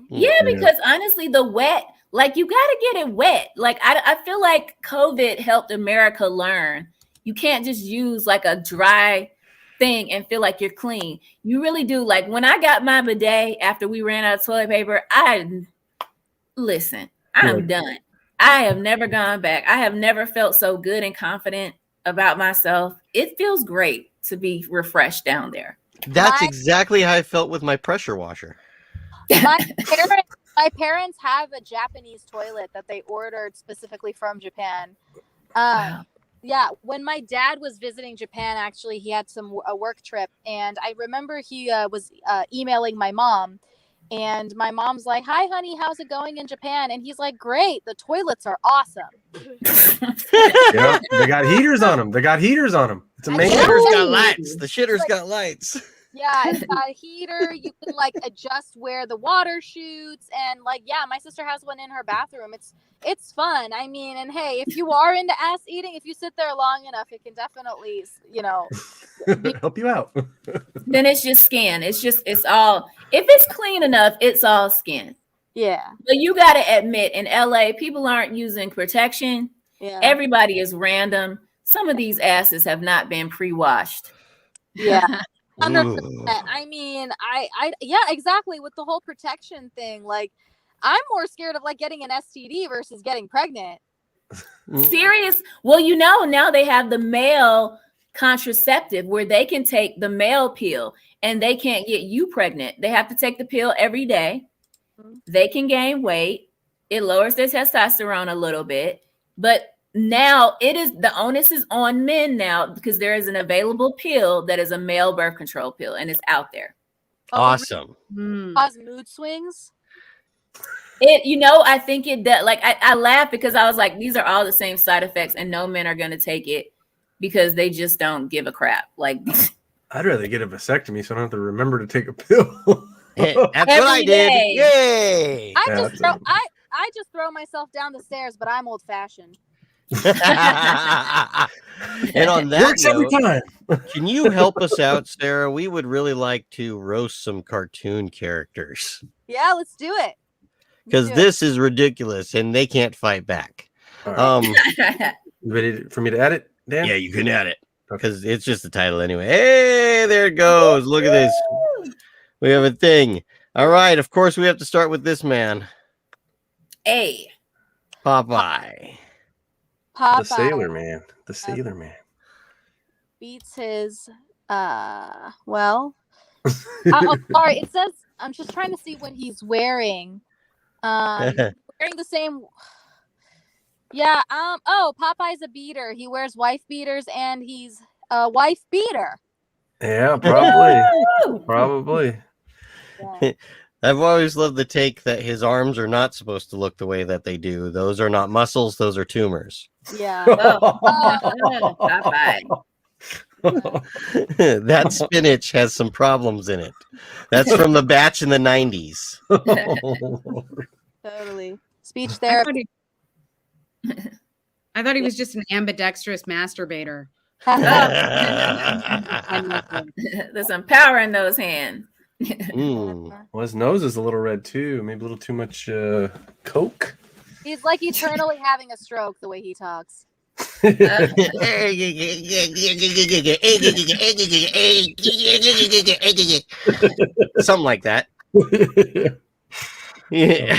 Yeah, because honestly, the wet, like you got to get it wet. Like I feel like COVID helped America learn. You can't just use like a dry thing and feel like you're clean. You really do. Like when I got my bidet after we ran out of toilet paper, I'm done. I have never gone back. I have never felt so good and confident about myself. It feels great to be refreshed down there. That's exactly how I felt with my pressure washer. My parents have a Japanese toilet that they ordered specifically from Japan. Wow. Yeah, when my dad was visiting Japan, actually, he had a work trip, and I remember he was emailing my mom, and my mom's like, "Hi, honey, how's it going in Japan?" And he's like, "Great, the toilets are awesome." Yeah, they got heaters on them. It's amazing. The shitter's got lights. The shitter's got lights. Yeah, it's got a heater. You can like adjust where the water shoots, and like, yeah, my sister has one in her bathroom. It's fun. I mean, and hey, if you are into ass eating, if you sit there long enough, it can definitely, help you out. Then it's just skin. It's all, if it's clean enough, it's all skin. Yeah. But you got to admit, in LA, people aren't using protection. Yeah. Everybody is random. Some of these asses have not been pre-washed. Yeah. 100%. I mean, yeah, exactly. With the whole protection thing, like, I'm more scared of like getting an STD versus getting pregnant. Serious? Well, now they have the male contraceptive where they can take the male pill and they can't get you pregnant. They have to take the pill every day. They can gain weight. It lowers their testosterone a little bit, but now the onus is on men now because there is an available pill that is a male birth control pill and it's out there. Awesome. Cause mood swings. I think it does. Like I laugh because I was like, these are all the same side effects and no men are going to take it because they just don't give a crap. Like I'd rather get a vasectomy so I don't have to remember to take a pill. That's what I did. Yay! I just throw myself down the stairs, but I'm old fashioned. And on that Works every time. Can you help us out, Sarah? We would really like to roast some cartoon characters. Yeah, let's do it. Because this is ridiculous and they can't fight back. Right. Ready for me to add it, Dan? Yeah, you can add it. Because it's just the title anyway. Hey, there it goes. Look at this. We have a thing. All right. Of course, we have to start with this man. Hey. Popeye. The Sailor Man. The Sailor Man. Beats his, well. Sorry, it says, I'm just trying to see what he's wearing. Wearing the same. Yeah, Popeye's a beater. He wears wife beaters and he's a wife beater. Yeah, probably. Probably. Yeah. I've always loved the take that his arms are not supposed to look the way that they do. Those are not muscles, those are tumors. Yeah. Popeye. That spinach has some problems in it. That's from the batch in the 90s. Totally. Speech therapy. I thought he was just an ambidextrous masturbator. There's some power in those hands. Well, his nose is a little red too. Maybe a little too much Coke. He's like eternally having a stroke the way he talks. Something like that. Yeah.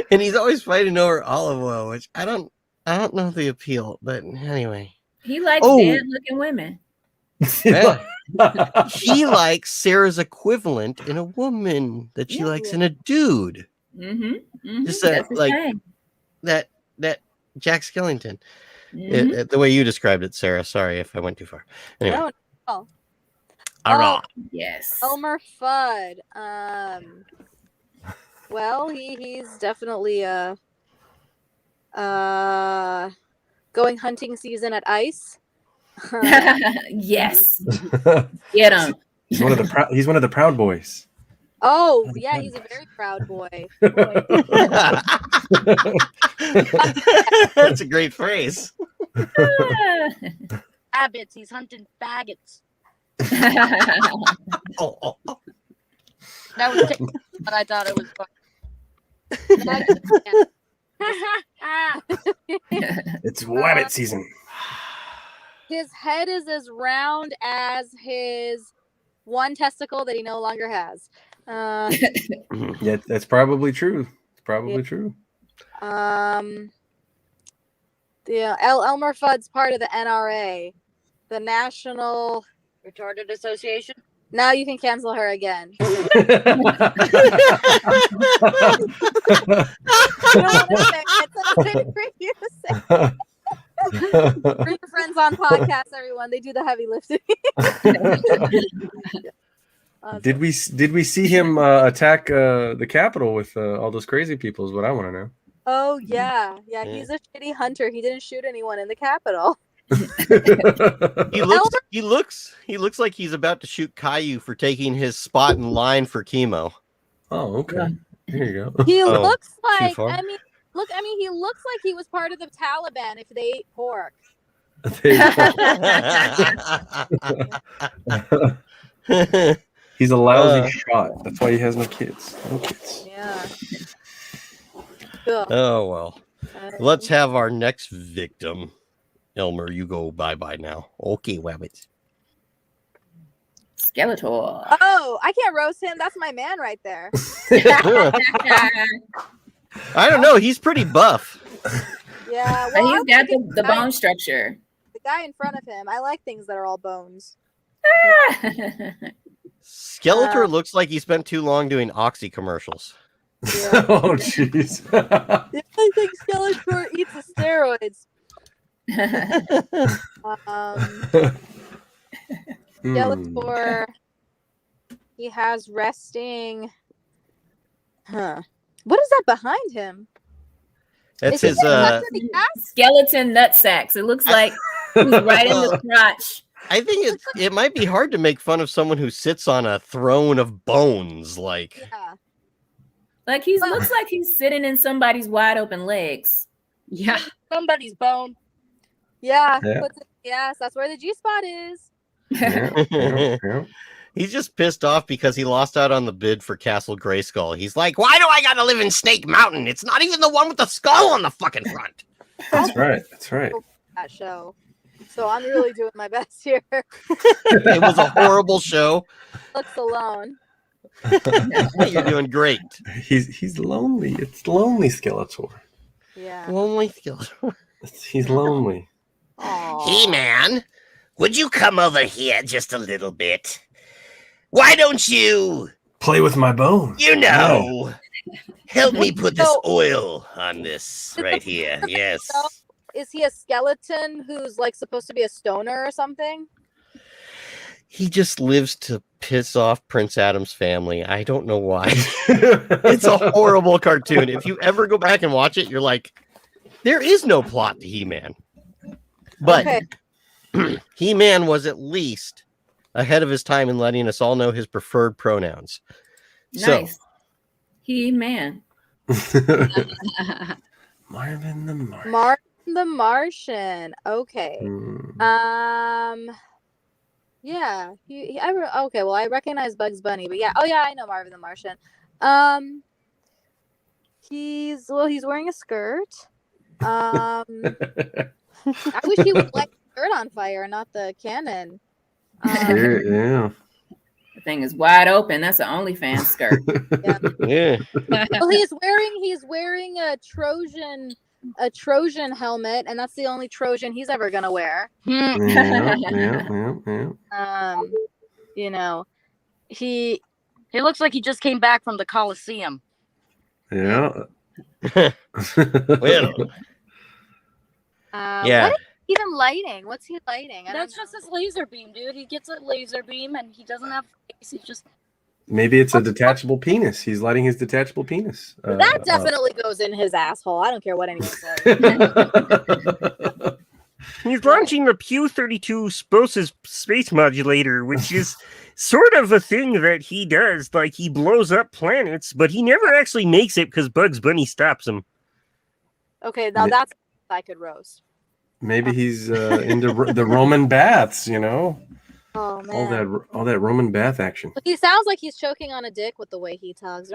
And he's always fighting over olive oil, which I don't know the appeal, but anyway. He likes dead looking women. Yeah. He likes Sarah's equivalent in a woman that she likes in a dude. Just that Jack Skellington. The way you described it, Sarah. Sorry if I went too far. Anyway. Yes. Elmer Fudd. Well, he's definitely going hunting season at ICE. Yes. Get him. He's one of the Proud Boys. Oh, yeah, he's a very proud boy. That's a great phrase. Abbots, he's hunting faggots. That was but I thought it was It's rabbit season. His head is as round as his one testicle that he no longer has. Yeah, that's probably true. It's probably true. Yeah, Elmer Fudd's part of the NRA, the National Retarded Association. Now you can cancel her again. Oh, You don't want to say it. It's such a thing for you to say. Bring your friends on podcasts, everyone. They do the heavy lifting. Did we see him attack the Capitol with all those crazy people? Is what I want to know. Oh yeah. He's a shitty hunter. He didn't shoot anyone in the Capitol. He looks like he's about to shoot Caillou for taking his spot in line for chemo. Oh, okay. Here you go. He looks like he looks like he was part of the Taliban if they ate pork. He's a lousy shot. That's why he has no kids. Yeah. Oh well. Let's have our next victim. Elmer, you go bye-bye now. Okay, Wabbit. Skeletor. Oh, I can't roast him. That's my man right there. I don't know. He's pretty buff. Yeah. But Well, he's got the bone structure. The guy in front of him. I like things that are all bones. Skeletor looks like he spent too long doing Oxy commercials. Yeah. Oh, jeez. I think Skeletor eats the steroids. Skeletor, he has resting. What is that behind him? That's Is his skeleton nut sacks. It looks like he's right in the crotch. I think it might be hard to make fun of someone who sits on a throne of bones. Like Looks like he's sitting in somebody's wide open legs. Yeah. Somebody's bone. Yeah. Yes, that's where the G spot is. Yeah. He's just pissed off because he lost out on the bid for Castle Grayskull. He's like, why do I gotta live in Snake Mountain? It's not even the one with the skull on the fucking front. That's right. That show. So I'm really doing my best here. It was a horrible show. Looks alone. You're doing great. He's lonely. It's lonely, Skeletor. Yeah. Lonely Skeletor. He's lonely. He-Man, would you come over here just a little bit? Why don't you play with my bone? Help me put this oil on this right here. Yes. Is he a skeleton who's like supposed to be a stoner or something? He just lives to piss off Prince Adam's family. I don't know why. It's a horrible cartoon. If you ever go back and watch it, you're like, there is no plot to He-Man. But He-Man was at least ahead of his time in letting us all know his preferred pronouns. Nice. He-Man. Marvin the Martian. Marvin the Martian. Okay. Yeah. Okay. Well, I recognize Bugs Bunny, but yeah. Oh yeah, I know Marvin the Martian. He's wearing a skirt. I wish he would light the skirt on fire, not the cannon. Yeah. The thing is wide open. That's an OnlyFans skirt. Yeah. Well, he's wearing a Trojan helmet, and that's the only Trojan he's ever gonna wear. Yeah. You know, he looks like he just came back from the Coliseum. Yeah. Well. Yeah. What is he even lighting? What's he lighting? That's just his laser beam, dude. He gets a laser beam, and he doesn't have face. He just Maybe it's a detachable penis. He's lighting his detachable penis. That definitely goes in his asshole. I don't care what anyone says. He's launching the Pew-32 space modulator, which is sort of a thing that he does. Like, he blows up planets, but he never actually makes it because Bugs Bunny stops him. Okay, now that's I could roast. Maybe he's into the Roman baths, you know? Oh man. All that Roman bath action. He sounds like he's choking on a dick with the way he talks.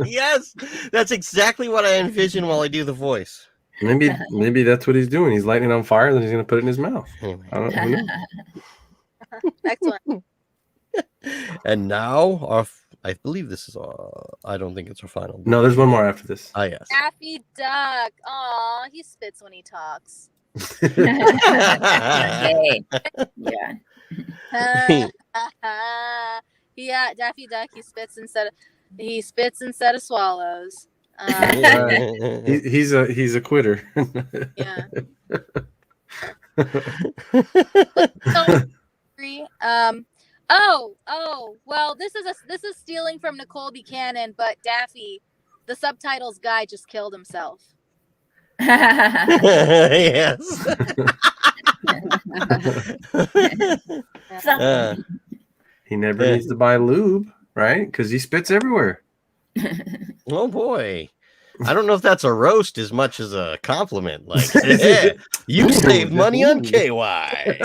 Yes, that's exactly what I envision while I do the voice. Maybe that's what he's doing. He's lighting it on fire, and then he's going to put it in his mouth. Anyway. I don't know. Excellent. And now, I believe this is. I don't think it's our final. No, there's one more after this. Ah, yes. Daffy Duck. Aw, he spits when he talks. Okay. Yeah. Yeah, Daffy Duck. He spits instead of swallows. He's a quitter. Yeah. So, well, this is stealing from Nicole Buchanan, but Daffy, the subtitles guy, just killed himself. Yes. He never needs to buy lube, right? Because he spits everywhere. Oh boy. I don't know if that's a roast as much as a compliment. Like, yeah, you save money on KY.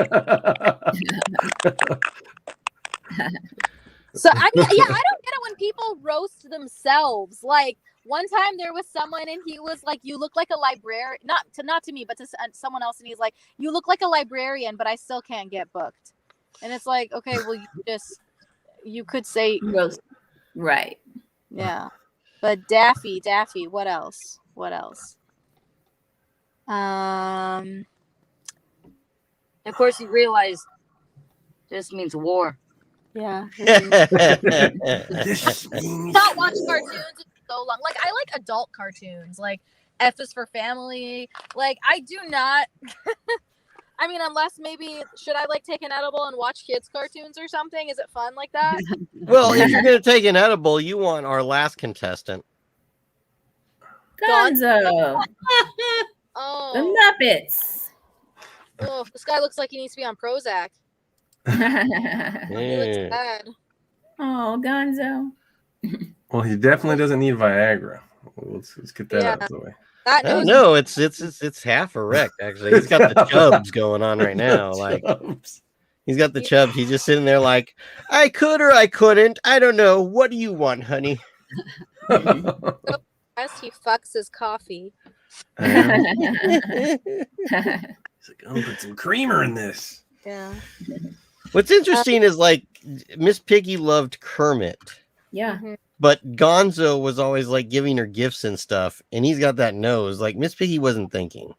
So I don't get it when people roast themselves. Like one time there was someone and he was like, "You look like a librarian," not to me, but to someone else, and he's like, "You look like a librarian, but I still can't get booked." And it's like, okay, well, you could say roast, right? Yeah, but Daffy, what else? Of course, you realize this means war. Yeah. This Not watch cartoons in so long. Like I like adult cartoons, like F is for Family. Like I do not. I mean, unless maybe should I like take an edible and watch kids cartoons or something? Is it fun like that? Well, if you're gonna take an edible, you want our last contestant. Gonzo. Oh, The Muppets. Oh, this guy looks like he needs to be on Prozac. He looks bad. Oh, Gonzo. Well, he definitely doesn't need Viagra. Let's get that out of the way. No, it's half erect actually. He's got the chubs going on right now. Like he's got the chubs. He's just sitting there like, I could or I couldn't. I don't know. What do you want, honey? As he fucks his coffee. He's like, I'm gonna put some creamer in this. Yeah. What's interesting is like Miss Piggy loved Kermit. Yeah. But Gonzo was always like giving her gifts and stuff, and he's got that nose. Like Miss Piggy wasn't thinking.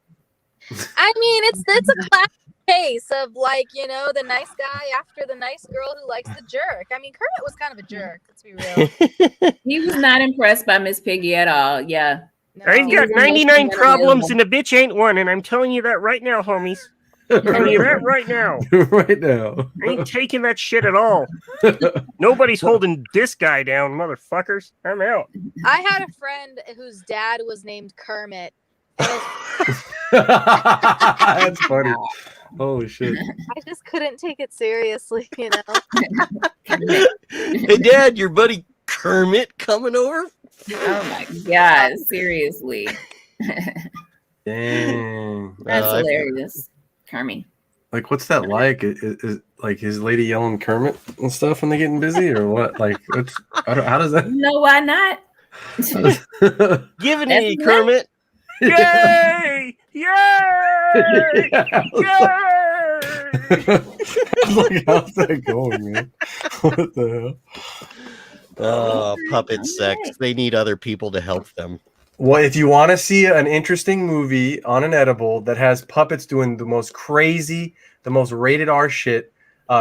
I mean, it's a classic case of like, you know, the nice guy after the nice girl who likes the jerk. I mean, Kermit was kind of a jerk. Let's be real. He was not impressed by Miss Piggy at all. Yeah. No. I've got 99 problems and a bitch ain't one, and I'm telling you that right now, homies. I'm telling you that right now. Right now. I ain't taking that shit at all. Nobody's holding this guy down, motherfuckers. I'm out. I had a friend whose dad was named Kermit. That's funny. Holy shit. I just couldn't take it seriously, you know. Hey, Dad, your buddy Kermit coming over? Oh my God! Seriously. Dang. That's hilarious. Kermit. Like, what's that like? Is like his lady yelling Kermit and stuff when they getting busy, or what? Like, how does that? No, why not? Give it to Kermit. Yay! Yay! Yay! Like, how's that going, man? What the hell? Puppet sex. They need other people to help them. Well, if you want to see an interesting movie on an edible that has puppets doing the most crazy, the most rated R shit,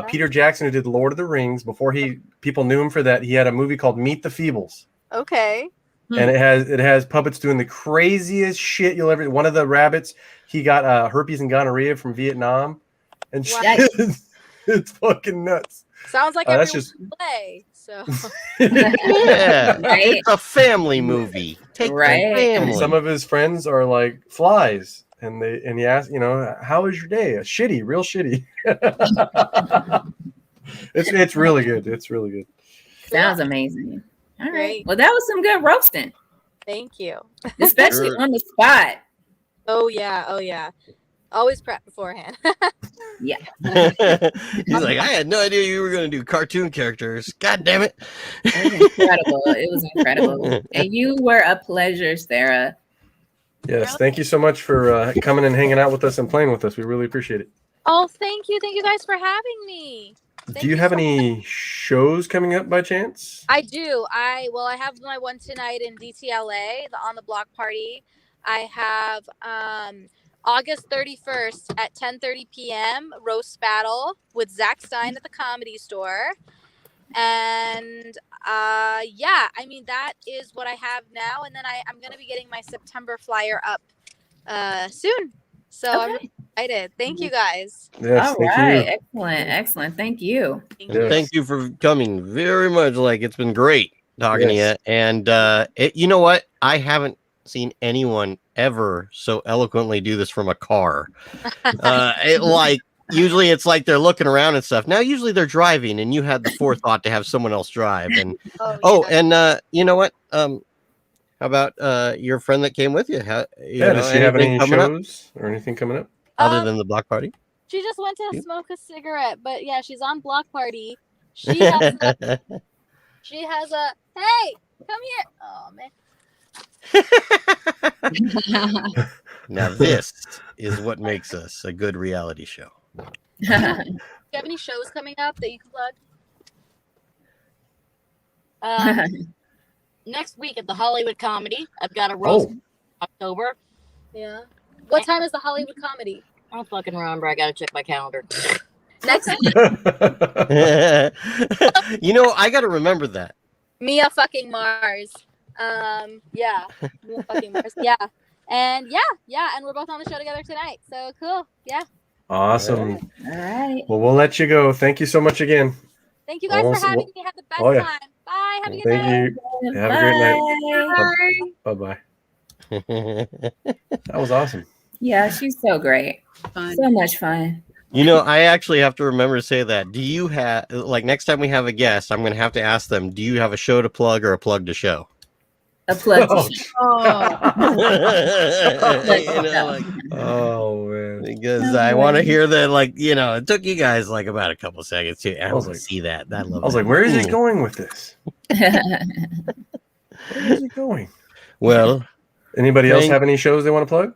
Peter Jackson, who did Lord of the Rings, before people knew him for that, he had a movie called Meet the Feebles. Okay. And it has puppets doing the craziest shit you'll ever. One of the rabbits, he got herpes and gonorrhea from Vietnam, and shit. It's fucking nuts. Sounds like that's just play. So yeah, right? It's a family movie. Take the family. And some of his friends are like flies, and he asks, you know, how was your day? Shitty, real shitty. It's really good. It's really good. Sounds amazing. All right. Well, that was some good roasting. Thank you. Especially on the spot. Oh yeah. Always prep beforehand. Yeah. He's like, I had no idea you were going to do cartoon characters. God damn it. It was incredible. And you were a pleasure, Sarah. Yes. Thank you so much for coming and hanging out with us and playing with us. We really appreciate it. Oh, thank you. Thank you guys for having me. Do you have any shows coming up by chance? I do. I have my one tonight in DTLA, the On the Block party. I have August 31st at 10:30 p.m. roast battle with Zach Stein at the Comedy Store. And yeah, I mean, that is what I have now. And then I'm going to be getting my September flyer up soon. So I'm really excited. Thank you guys. Yes, All thank right. you. Excellent. Thank you. Thank you for coming very much. Like, it's been great talking to you. Yes. And you know what? I haven't seen anyone ever so eloquently do this from a car. Usually it's like they're looking around and stuff. Now usually they're driving, and you had the forethought to have someone else drive. And you know what? How about your friend that came with you? Does she have any shows or anything coming up other than the block party? She just went to smoke a cigarette, but yeah, she's on block party. She has a hey, come here. Oh man. Now this is what makes us a good reality show. Do you have any shows coming up that you can plug? Next week at the Hollywood Comedy, I've got a roast in October. Yeah. What time is the Hollywood Comedy? I don't fucking remember. I gotta check my calendar. Next week. You know, I gotta remember that. Mia fucking Mars. Yeah. Mia fucking Mars. Yeah. And yeah, and we're both on the show together tonight. So cool. Yeah. Awesome. All right. Well, we'll let you go. Thank you so much again. Thank you guys for having me. Have the best time. Bye. Have a good night. Thank you. Have a great night. Bye. That was awesome. Yeah, she's so great. Fun. So much fun. You know, I actually have to remember to say that. Do you have, like, next time we have a guest, I'm going to have to ask them, do you have a show to plug or a plug to show? A plug to show. Oh, man. Because I want to hear that, like, you know, it took you guys like about a couple seconds to see that. I was like, where is he going with this? Where is he going? Well, anybody else have any shows they want to plug?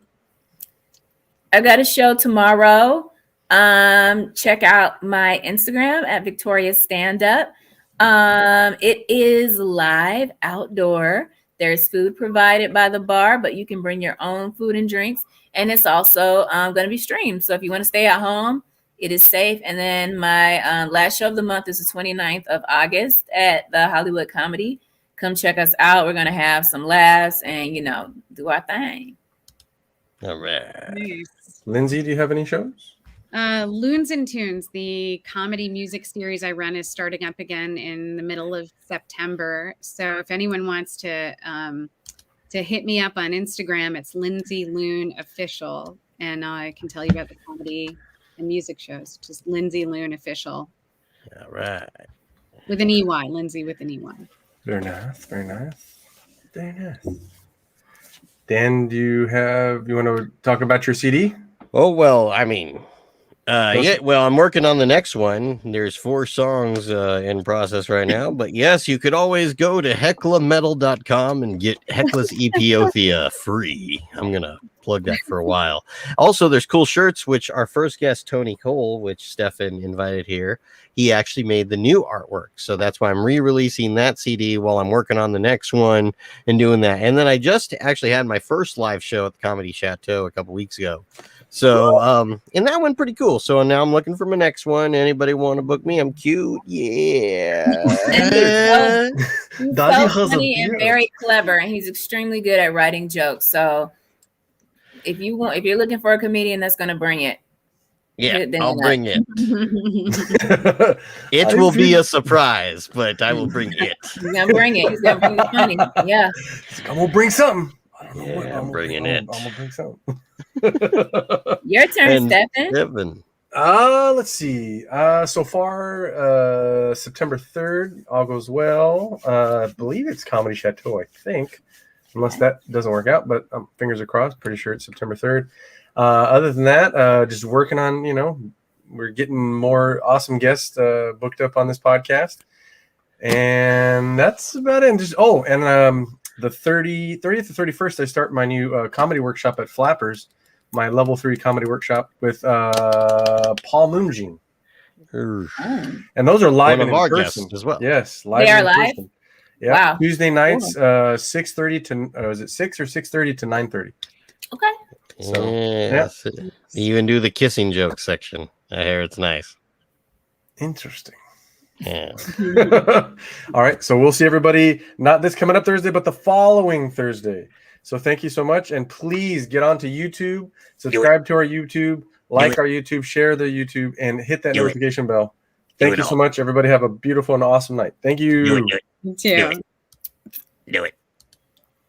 I got a show tomorrow. Check out my Instagram at Victoria Stand Up. It is live outdoor. There's food provided by the bar, but you can bring your own food and drinks. And it's also going to be streamed. So if you want to stay at home, it is safe. And then my last show of the month is the 29th of August at the Hollywood Comedy. Come check us out. We're going to have some laughs and, you know, do our thing. All right. Nice. Lindsay, do you have any shows? Loons and Tunes, the comedy music series I run, is starting up again in the middle of September. So if anyone wants to hit me up on Instagram, it's Lindsay Loon Official, and I can tell you about the comedy and music shows. Just Lindsay Loon Official. All right. With an EY, Lindsay with an EY. Very nice. Very nice. Very nice. Dan, you want to talk about your CD? Oh, well, I mean, I'm working on the next one. There's 4 songs in process right now, but yes, you could always go to heclametal.com and get Hecla's Epiothia free. I'm going to plug that for a while. Also, there's cool shirts, which our first guest, Tony Cole, which Stefan invited here, he actually made the new artwork. So that's why I'm re-releasing that CD while I'm working on the next one and doing that. And then I just actually had my first live show at the Comedy Chateau a couple weeks ago. So, and that went pretty cool. So now I'm looking for my next one. Anybody want to book me? I'm cute. Yeah. He's so funny and very clever, and he's extremely good at writing jokes. So if you're looking for a comedian that's going to bring it, I'll bring it. It will be a surprise, but I will bring it. He's going to bring it. He's going to bring it funny. Yeah. I'm going to bring something. I'm bringing it. I'm going to bring something. Your turn, Stefan. Let's see. So far, September 3rd, all goes well. I believe it's Comedy Chateau, I think, unless that doesn't work out, but fingers are crossed. Pretty sure it's September 3rd. Other than that, just working on, we're getting more awesome guests booked up on this podcast. And that's about it. The 30th to 31st, I start my new comedy workshop at Flappers, my level 3 comedy workshop with Paul Moonjing. And those are live and in person as well. Yes, live. They are live. Person. Yeah, wow. Tuesday nights, 6:30 to is it 6 or 6:30 to 9:30? Okay. So yes. You even do the kissing joke section. I hear it's nice. Interesting. Yeah. All right. So we'll see everybody not this coming up Thursday, but the following Thursday. So thank you so much. And please get onto YouTube, subscribe to our YouTube, like our YouTube, share the YouTube, and hit that notification bell. Thank you so much. Everybody have a beautiful and awesome night. Thank you. You too. Do it.